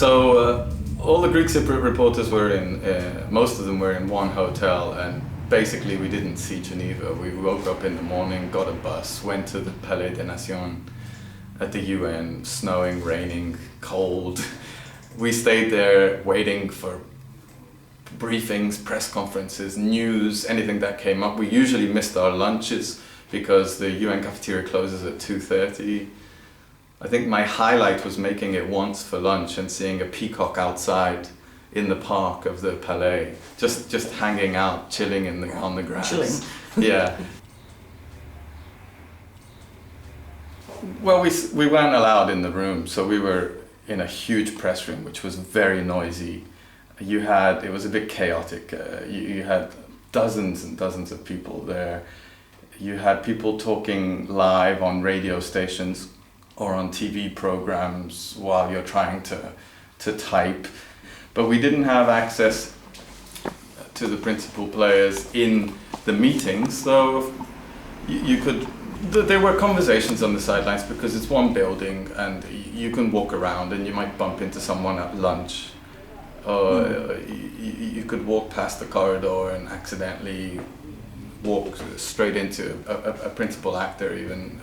All the Greek Cypriot reporters were in, most of them were in one hotel, and basically we didn't see Geneva. We woke up in the morning, got a bus, went to the Palais des Nations at the UN, snowing, raining, cold. We stayed there waiting for briefings, press conferences, news, anything that came up. We usually missed our lunches because the UN cafeteria closes at 2:30. I think my highlight was making it once for lunch and seeing a peacock outside in the park of the Palais, just hanging out, chilling on the grass. Chilling. Yeah. Well, we weren't allowed in the room, so we were in a huge press room, which was very noisy. It was a bit chaotic. You had dozens and dozens of people there. You had people talking live on radio stations or on TV programs while you're trying to type. But we didn't have access to the principal players in the meetings, though there were conversations on the sidelines because it's one building and you can walk around and you might bump into someone at lunch. Or you could walk past the corridor and accidentally walk straight into a principal actor even.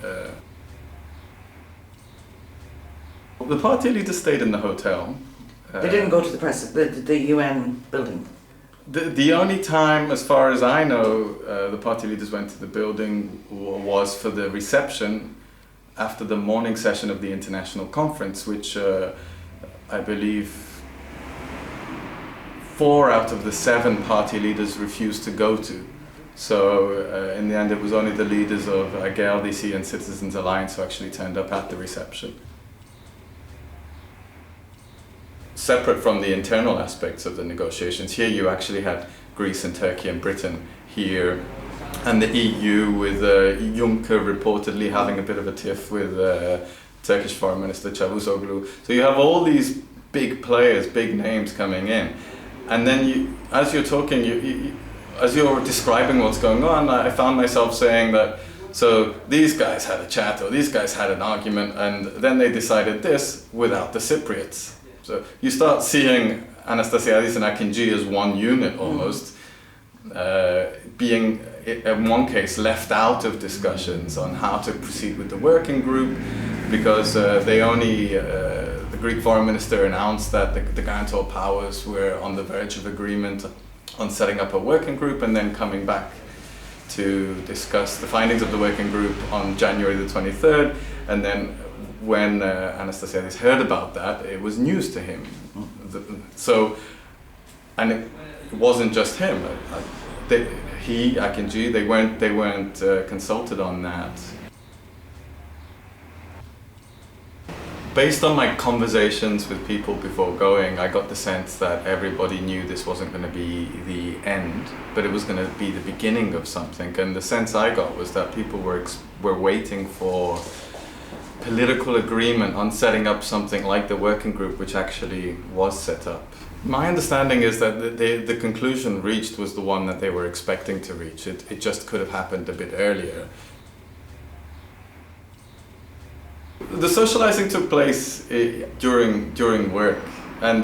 The party leaders stayed in the hotel. They didn't go to the UN building? The only time, as far as I know, the party leaders went to the building was for the reception after the morning session of the international conference, which I believe 4 out of the 7 party leaders refused to go to. So in the end it was only the leaders of GLDC and Citizens Alliance who actually turned up at the reception. Separate from the internal aspects of the negotiations, here you actually had Greece and Turkey and Britain here, and the EU with Juncker reportedly having a bit of a tiff with Turkish Foreign Minister Çavuşoğlu. So you have all these big players, big names coming in, and then as you're talking, as you're describing what's going on, I found myself saying that, so these guys had a chat or these guys had an argument and then they decided this without the Cypriots. So you start seeing Anastasiadis and Akinci as one unit almost, being in one case left out of discussions on how to proceed with the working group because the Greek foreign minister announced that the guarantor powers were on the verge of agreement on setting up a working group and then coming back to discuss the findings of the working group on January the 23rd, and then when Anastasiadis heard about that, it was news to him. And it wasn't just him. Akinci, they weren't consulted on that. Based on my conversations with people before going, I got the sense that everybody knew this wasn't going to be the end, but it was going to be the beginning of something. And the sense I got was that people were waiting for political agreement on setting up something like the working group, which actually was set up. My understanding is that the conclusion reached was the one that they were expecting to reach. It just could have happened a bit earlier. The socializing took place during work, and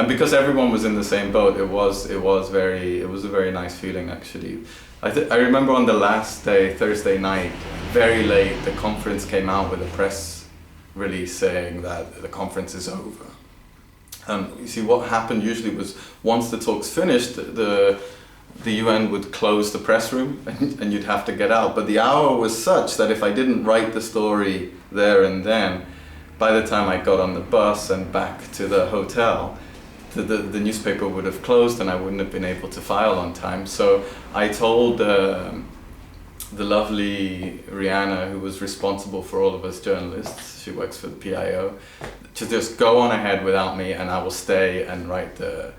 because everyone was in the same boat, it was a very nice feeling actually. I remember on the last day, Thursday night, very late, the conference came out with a press release saying that the conference is over. You see, what happened usually was once the talks finished, the UN would close the press room and you'd have to get out. But the hour was such that if I didn't write the story there and then, by the time I got on the bus and back to the hotel, the newspaper would have closed and I wouldn't have been able to file on time. So I told the lovely Rihanna, who was responsible for all of us journalists, she works for the PIO, to just go on ahead without me and I will stay and write the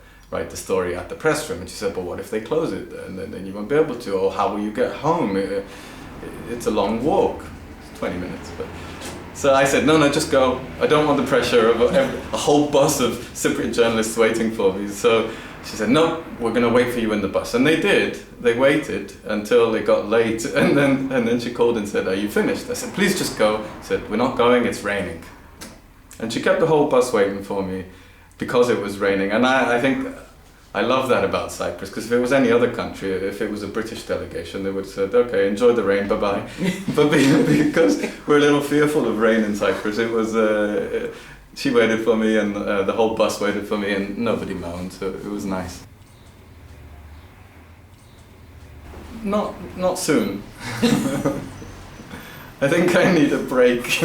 story at the press room. And she said, but what if they close it? And then you won't be able to, or how will you get home? It's a long walk, it's 20 minutes. So I said, no, just go. I don't want the pressure of a whole bus of Cypriot journalists waiting for me. So she said, no, we're going to wait for you in the bus. And they did. They waited until it got late. And then she called and said, are you finished? I said, please just go. She said, we're not going, it's raining. And she kept the whole bus waiting for me because it was raining. And I think I love that about Cyprus, because if it was any other country, if it was a British delegation, they would have said, okay, enjoy the rain, bye-bye. But because we're a little fearful of rain in Cyprus, it was, she waited for me, and the whole bus waited for me, and nobody moaned, so it was nice. Not soon. I think I need a break.